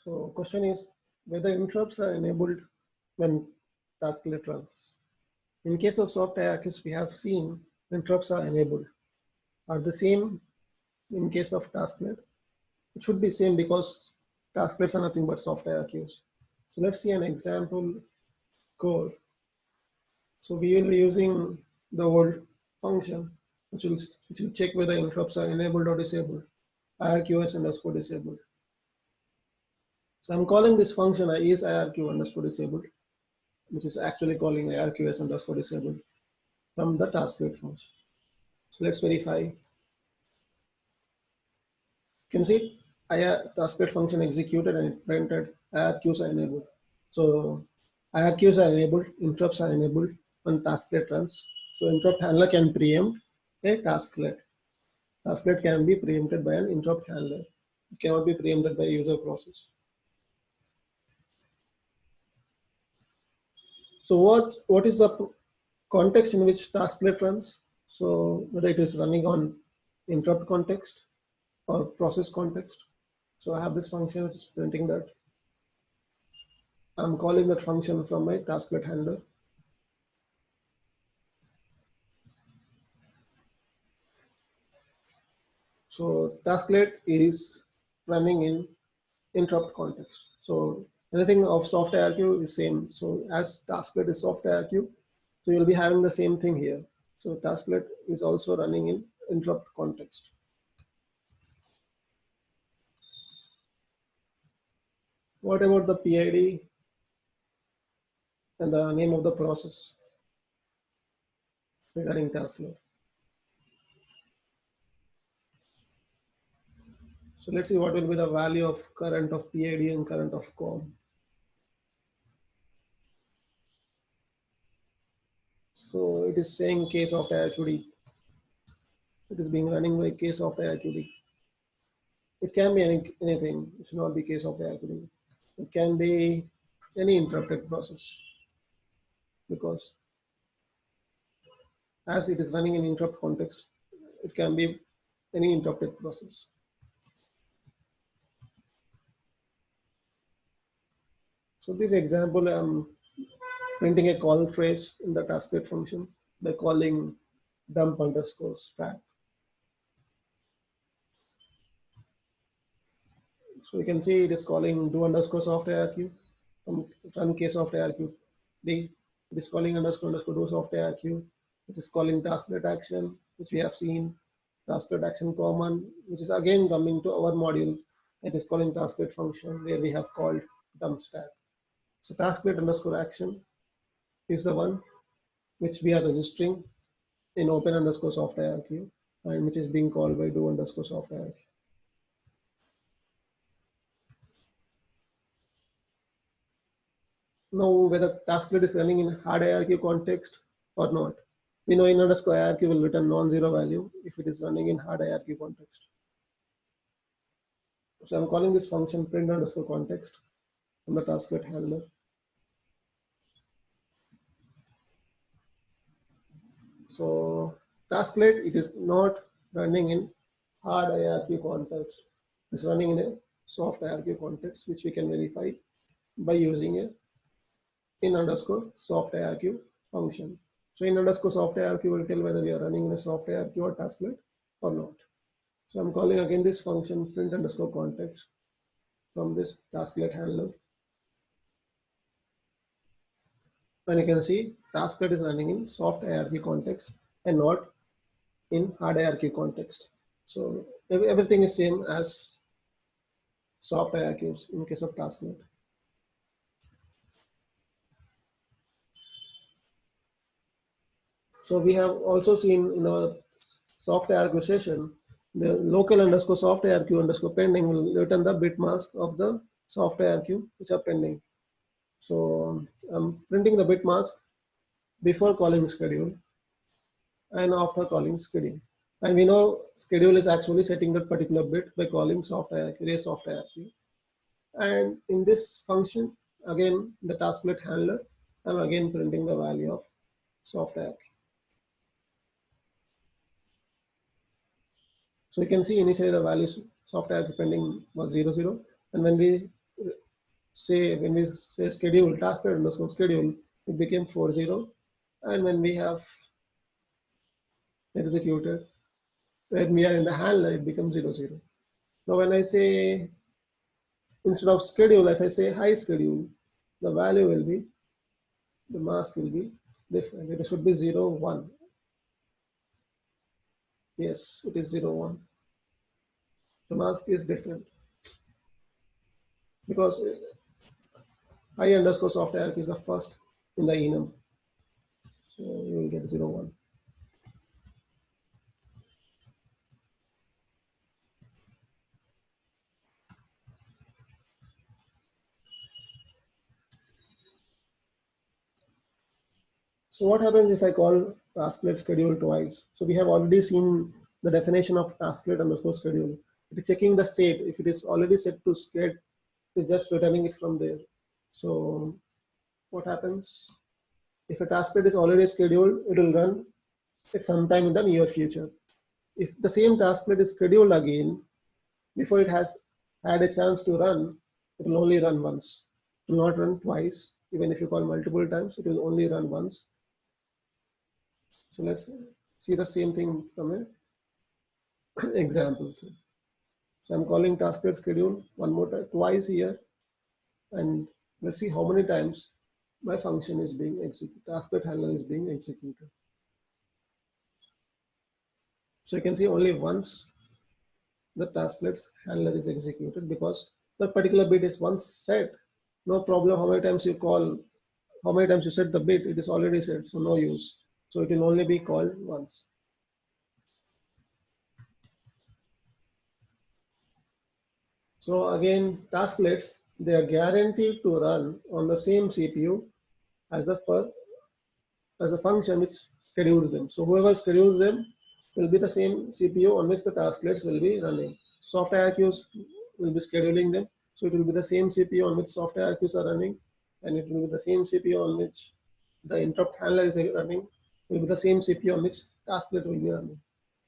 So question is whether interrupts are enabled when tasklet runs. In case of soft hierarchies, we have seen interrupts are enabled. Are the same in case of tasklet? It should be same because tasklets are nothing but soft hierarchies. So let's see an example code. So we will be using the old function which will check whether interrupts are enabled or disabled. IRQS underscore disabled. So I'm calling this function is IRQ underscore disabled, which is actually calling IRQS underscore disabled from the tasklet function. So let's verify. You can see tasklet function executed and it printed IRQs are enabled. So IRQs are enabled, interrupts are enabled when tasklet runs. So interrupt handler can preempt a tasklet. Tasklet can be preempted by an interrupt handler. It cannot be preempted by a user process. So what is the context in which tasklet runs? So whether it is running on interrupt context or process context. So I have this function which is printing that. I'm calling that function from my tasklet handler. So tasklet is running in interrupt context. So anything of soft IRQ is same. So as tasklet is soft IRQ, so you'll be having the same thing here. So tasklet is also running in interrupt context. What about the PID and the name of the process regarding tasklet? So let's see what will be the value of current of PID and current of COM. So it is saying case of IRQD. It is being running by case of IRQD. It can be anything. It should not be case of IRQD. It can be any interrupted process because as it is running in interrupt context, it can be any interrupted process. So this example, I'm printing a call trace in the tasklet function by calling dump underscore stack. So you can see it is calling do underscore soft IRQ from run case of IRQ. It is calling underscore do soft IRQ, which is calling tasklet action, which we have seen, tasklet action common, which is again coming to our module. It is calling tasklet function where we have called dump stack. So tasklet underscore action is the one which we are registering in open underscore soft IRQ and which is being called by do underscore soft IRQ. Now whether tasklet is running in hard IRQ context or not. We know in underscore IRQ will return non-zero value if it is running in hard IRQ context. So I'm calling this function print underscore context from the tasklet handler. So tasklet, it is not running in hard IRQ context. It's running in a soft IRQ context, which we can verify by using a in underscore soft IRQ function. So in underscore soft IRQ will tell whether we are running in a soft IRQ or tasklet or not. So I'm calling again this function print underscore context from this tasklet handler. And you can see tasklet is running in soft IRQ context and not in hard IRQ context. So everything is same as soft IRQs in case of tasklet. So we have also seen in our soft IRQ session, the local underscore soft IRQ underscore pending will return the bit mask of the soft IRQ which are pending. So I'm printing the bit mask before calling schedule and after calling schedule. And we know schedule is actually setting that particular bit by calling soft IRQ, soft IRQ. And in this function, again, the tasklet handler, I'm again printing the value of soft IRQ. So you can see initially the values soft IRQ pending was 0, 0. And when we say when we say schedule, tasklet underscore schedule, it became 40. And when we have executed, when we are in the handler, it becomes 00. Now when I say, instead of schedule, if I say high schedule, the value will be, the mask will be different. It should be 01. Yes, it is 01. The mask is different because I underscore soft hierarchy is the first in the enum. So you will get 01. So what happens if I call tasklet schedule twice? So we have already seen the definition of tasklet underscore schedule. It is checking the state. If it is already set to sched, it is just returning it from there. So what happens? If a tasklet is already scheduled, it will run at some time in the near future. If the same tasklet is scheduled again, before it has had a chance to run, it will only run once. It will not run twice. Even if you call multiple times, it will only run once. So let's see the same thing from an example. So I'm calling tasklet schedule one more time, twice here, and let's see how many times my function is being executed. Tasklet handler is being executed. So you can see only once the tasklets handler is executed because that particular bit is once set. No problem how many times you call, how many times you set the bit, it is already set, so no use. So it will only be called once. So again, tasklets, they are guaranteed to run on the same CPU as the first, as a function which schedules them. So whoever schedules them will be the same CPU on which the tasklets will be running. Soft IRQs will be scheduling them. So it will be the same CPU on which soft IRQs are running, and it will be the same CPU on which the interrupt handler is running. It will be the same CPU on which tasklet will be running.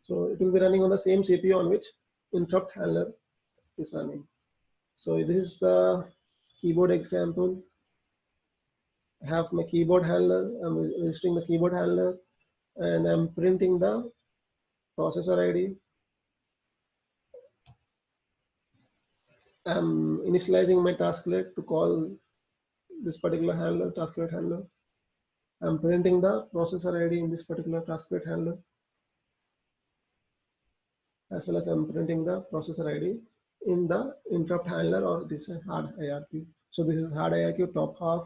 So it will be running on the same CPU on which interrupt handler is running. So this is the keyboard example. I have my keyboard handler. I'm registering the keyboard handler, and I'm printing the processor ID. I'm initializing my tasklet to call this particular handler, tasklet handler. I'm printing the processor ID in this particular tasklet handler, as well as I'm printing the processor ID in the interrupt handler or this hard IRQ. So this is hard IRQ top half,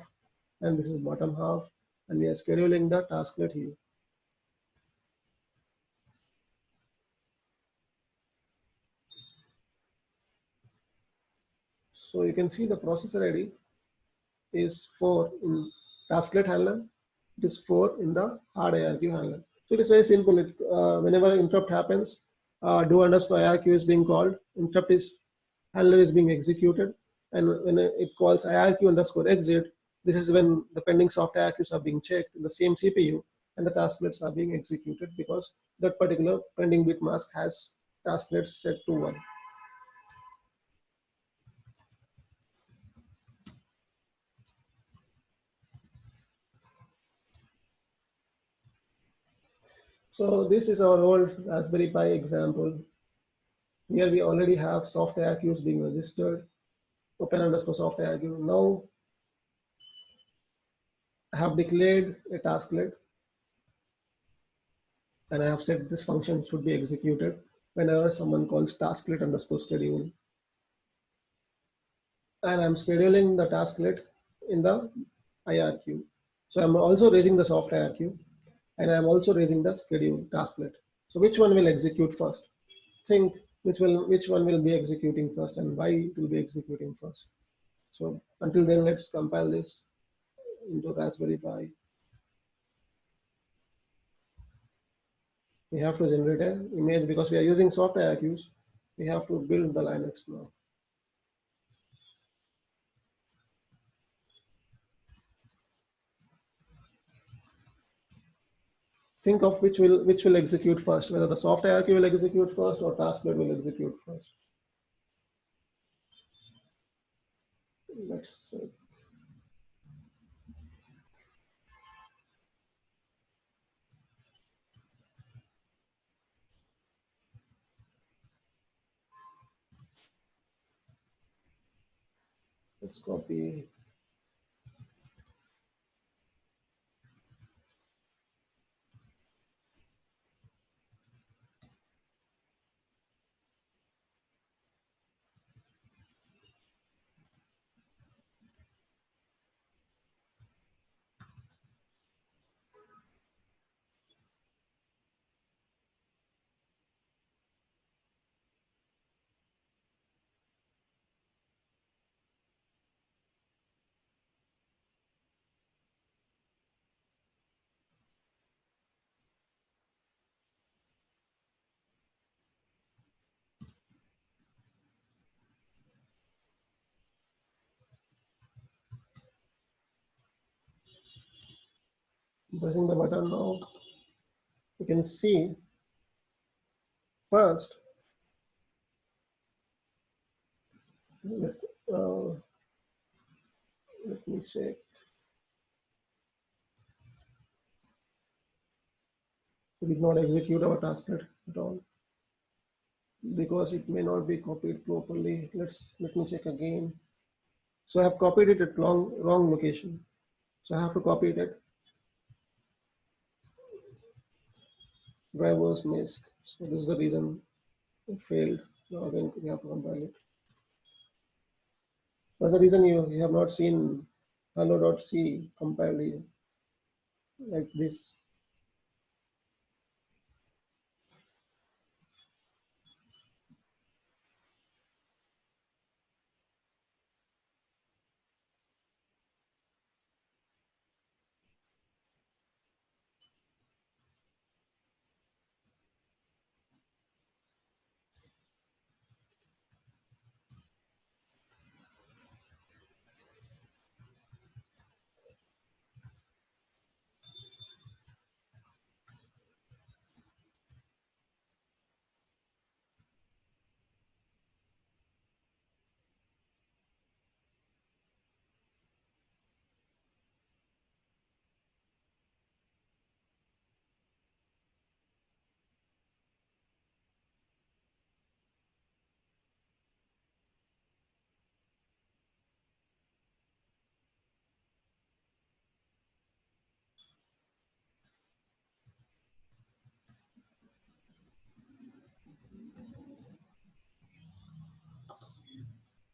and this is bottom half, and we are scheduling the tasklet here. So you can see the processor ID is 4 in tasklet handler. It is 4 in the hard IRQ handler. So it is very simple. Whenever interrupt happens, do underscore IRQ is being called. Interrupt is handler is being executed, and when it calls IRQ underscore exit, this is when the pending soft IRQs are being checked in the same CPU, and the tasklets are being executed because that particular pending bit mask has tasklets set to 1. So this is our old Raspberry Pi example. Here we already have soft IRQs being registered, open underscore soft IRQ. Now I have declared a tasklet, and I have said this function should be executed whenever someone calls tasklet underscore schedule. And I'm scheduling the tasklet in the IRQ. So I'm also raising the soft IRQ, and I'm also raising the schedule tasklet. So which one will execute first? Think which one will be executing first and why it will be executing first. So until then, let's compile this into Raspberry Pi. We have to generate an image because we are using soft IRQs. We have to build the Linux now. Think of which will execute first, whether the soft IRQ will execute first or tasklet will execute first. Let's let's copy. Pressing the button now, you can see first. Let's let me check. We did not execute our tasklet at all because it may not be copied properly. Let me check again. So I have copied it at wrong location. So I have to copy it at drivers mask. So this is the reason it failed. Now again we have to compile it. That's the reason you have not seen hello.c compiled here, like this.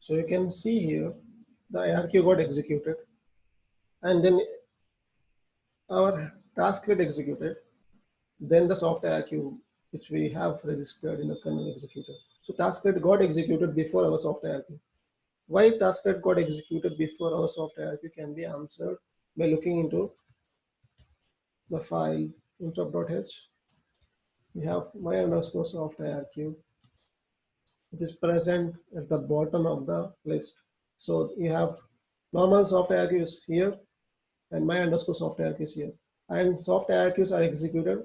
So you can see here the ARQ got executed, and then our tasklet executed, then the soft ARQ which we have registered in the kernel executed. So tasklet got executed before our soft ARQ. Why tasklet got executed before our soft ARQ can be answered by looking into the file interrupt.h. We have my underscore soft ARQ, which is present at the bottom of the list. So you have normal soft ARQ is here and my underscore soft ARQ is here. And soft ARQs are executed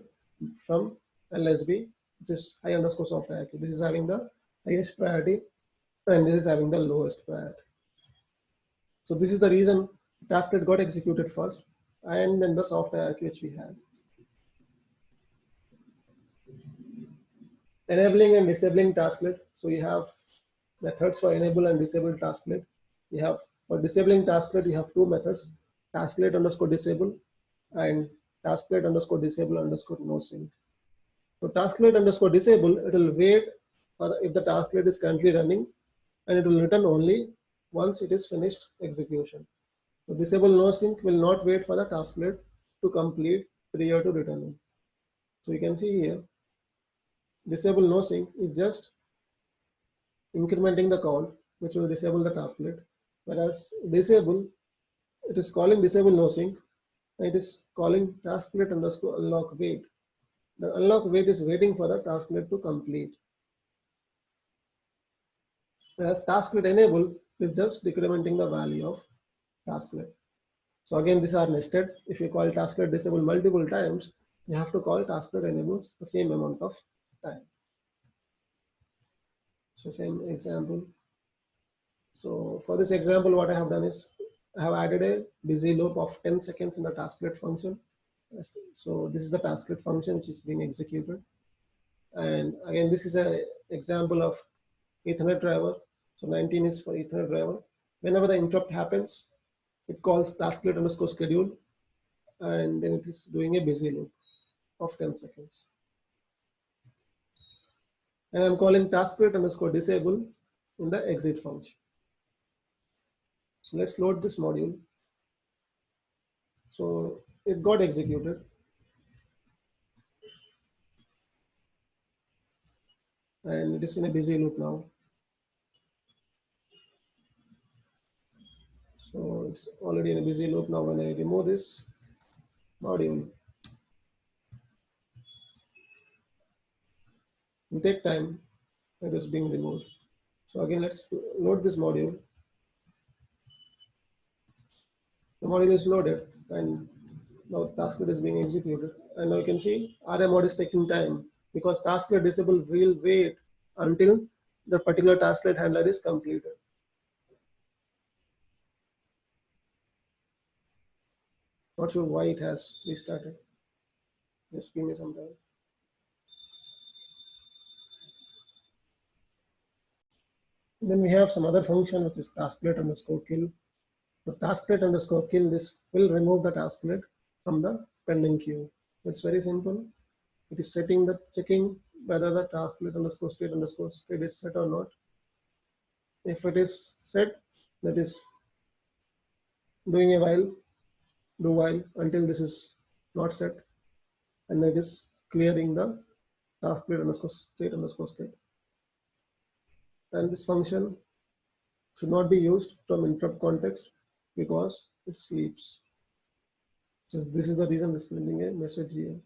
from LSB, which is high underscore soft ARQ. This is having the highest priority and this is having the lowest priority. So this is the reason tasklet got executed first and then the soft ARQ which we had. Enabling and disabling tasklet. So you have methods for enable and disable tasklet. You have for disabling tasklet, you have two methods, tasklet underscore disable and tasklet underscore disable underscore no sync. So tasklet underscore disable, it will wait for if the tasklet is currently running and it will return only once it is finished execution. So disable no sync will not wait for the tasklet to complete prior to returning. So you can see here, disable no sync is just incrementing the count, which will disable the tasklet. Whereas disable, it is calling disable no sync, and it is calling tasklet underscore unlock wait. The unlock wait is waiting for the tasklet to complete. Whereas tasklet enable is just decrementing the value of tasklet. So again, these are nested. If you call tasklet disable multiple times, you have to call tasklet enables the same amount of time. So same example. So for this example, what I have done is I have added a busy loop of 10 seconds in the tasklet function. So this is the tasklet function which is being executed. And again, this is an example of Ethernet driver. So 19 is for Ethernet driver. Whenever the interrupt happens, it calls tasklet underscore schedule, and then it is doing a busy loop of 10 seconds. And I'm calling tasklet underscore disable in the exit function. So let's load this module. So it got executed. And it is in a busy loop now. So it's already in a busy loop now. When I remove this module, it will take time. It is being removed. So again, let's load this module. The module is loaded, and now tasklet is being executed. And now you can see RM mode is taking time because tasklet disable will wait until the particular tasklet handler is completed. Not sure why it has restarted. Just give me some time. And then we have some other function which is tasklet underscore kill. The tasklet underscore kill, this will remove the tasklet from the pending queue. It's very simple. It is checking whether the tasklet underscore state is set or not. If it is set, that is doing a do while until this is not set, and that is clearing the tasklet underscore state. And this function should not be used from interrupt context because it sleeps. So this is the reason displaying a message here.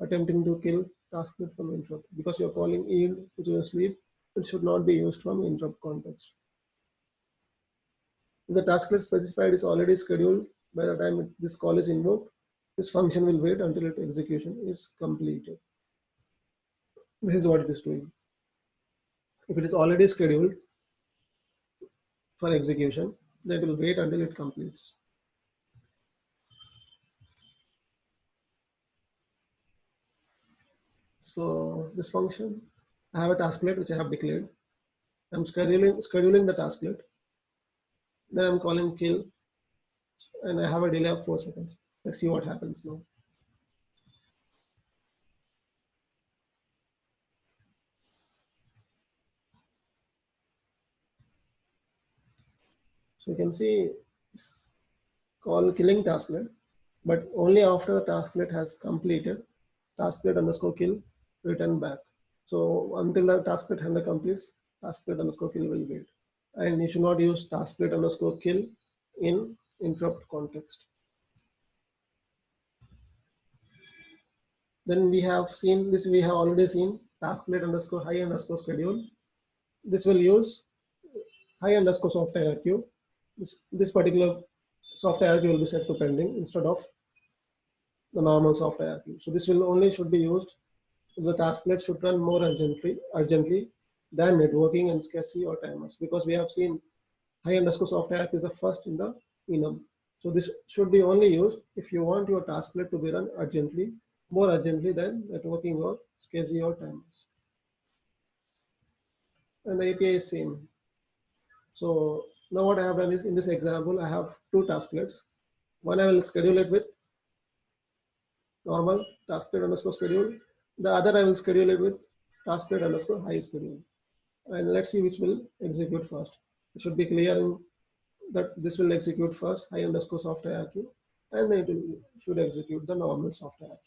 Attempting to kill tasklet from interrupt. Because you're calling yield which is asleep, it should not be used from interrupt context. If the tasklet specified is already scheduled by the time this call is invoked, this function will wait until its execution is completed. This is what it is doing. If it is already scheduled for execution, then it will wait until it completes. So this function, I have a tasklet which I have declared. I'm scheduling the tasklet. Then I'm calling kill, and I have a delay of 4 seconds. Let's see what happens now. So you can see it's called killing tasklet, but only after the tasklet has completed, tasklet underscore kill return back. So until the tasklet handler completes, tasklet underscore kill will wait. And you should not use tasklet underscore kill in interrupt context. Then we have seen this, we have already seen tasklet underscore high underscore schedule. This will use high underscore soft IRQ. This particular soft IRQ will be set to pending instead of the normal soft IRQ. So this will only should be used if the tasklet should run more urgently than networking and SCSI or timers, because we have seen high underscore soft IRQ is the first in the enum. So this should be only used if you want your tasklet to be run urgently, more urgently than networking or SCSI or timers. And the API is same. So now what I have done is, in this example, I have two tasklets. One I will schedule it with normal tasklet underscore schedule. The other I will schedule it with tasklet underscore high schedule. And let's see which will execute first. It should be clear that this will execute first high underscore soft IRQ, and then should execute the normal soft IRQ.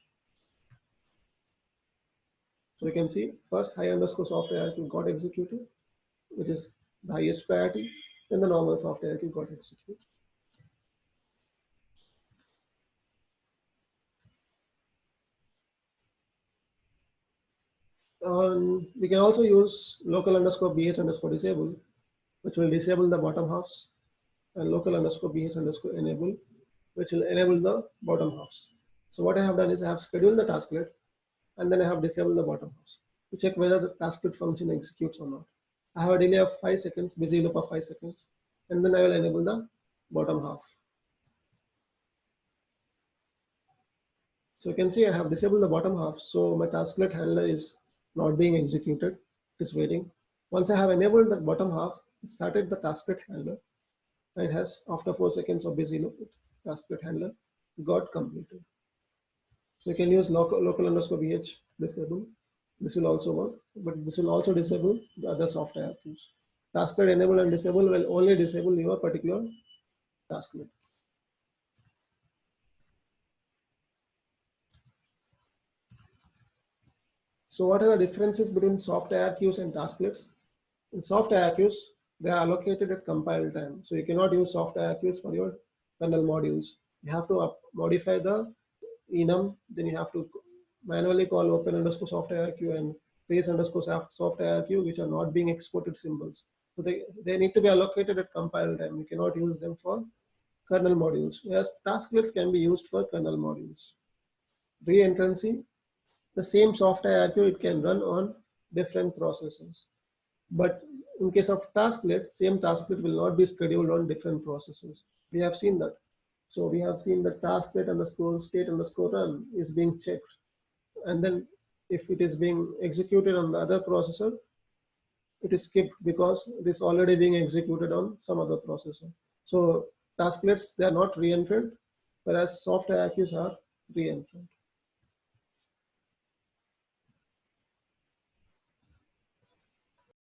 So you can see first high underscore soft IRQ got executed, which is the highest priority, then the normal soft IRQ got executed. We can also use local underscore bh underscore disable, which will disable the bottom halves, and local underscore bh underscore enable, which will enable the bottom halves. So what I have done is I have scheduled the tasklet, and then I have disabled the bottom halves to check whether the tasklet function executes or not. I have a delay of 5 seconds, busy loop of 5 seconds. and then I will enable the bottom half. So you can see I have disabled the bottom half, so my tasklet handler is not being executed, it is waiting. Once I have enabled the bottom half, it started the tasklet handler. It has, after 4 seconds of busy loop, tasklet handler got completed. So you can use local underscore vh disable. This will also work, but this will also disable the other soft IRQs. Tasklet enable and disable will only disable your particular tasklet. So what are the differences between soft IRQs and tasklets? In soft IRQs, they are allocated at compile time. So you cannot use soft IRQs for your kernel modules. You have to modify the enum, then you have to manually call open underscore soft IRQ and trace underscore soft IRQ, which are not being exported symbols. So they need to be allocated at compile time. You cannot use them for kernel modules, whereas tasklets can be used for kernel modules. Reentrancy, the same soft IRQ, it can run on different processors. But in case of tasklet, same tasklet will not be scheduled on different processors. We have seen that. So we have seen that tasklet underscore state underscore run is being checked. And then if it is being executed on the other processor, it is skipped because it is already being executed on some other processor. So tasklets, they are not re-entrant, whereas soft IRQs are re-entrant.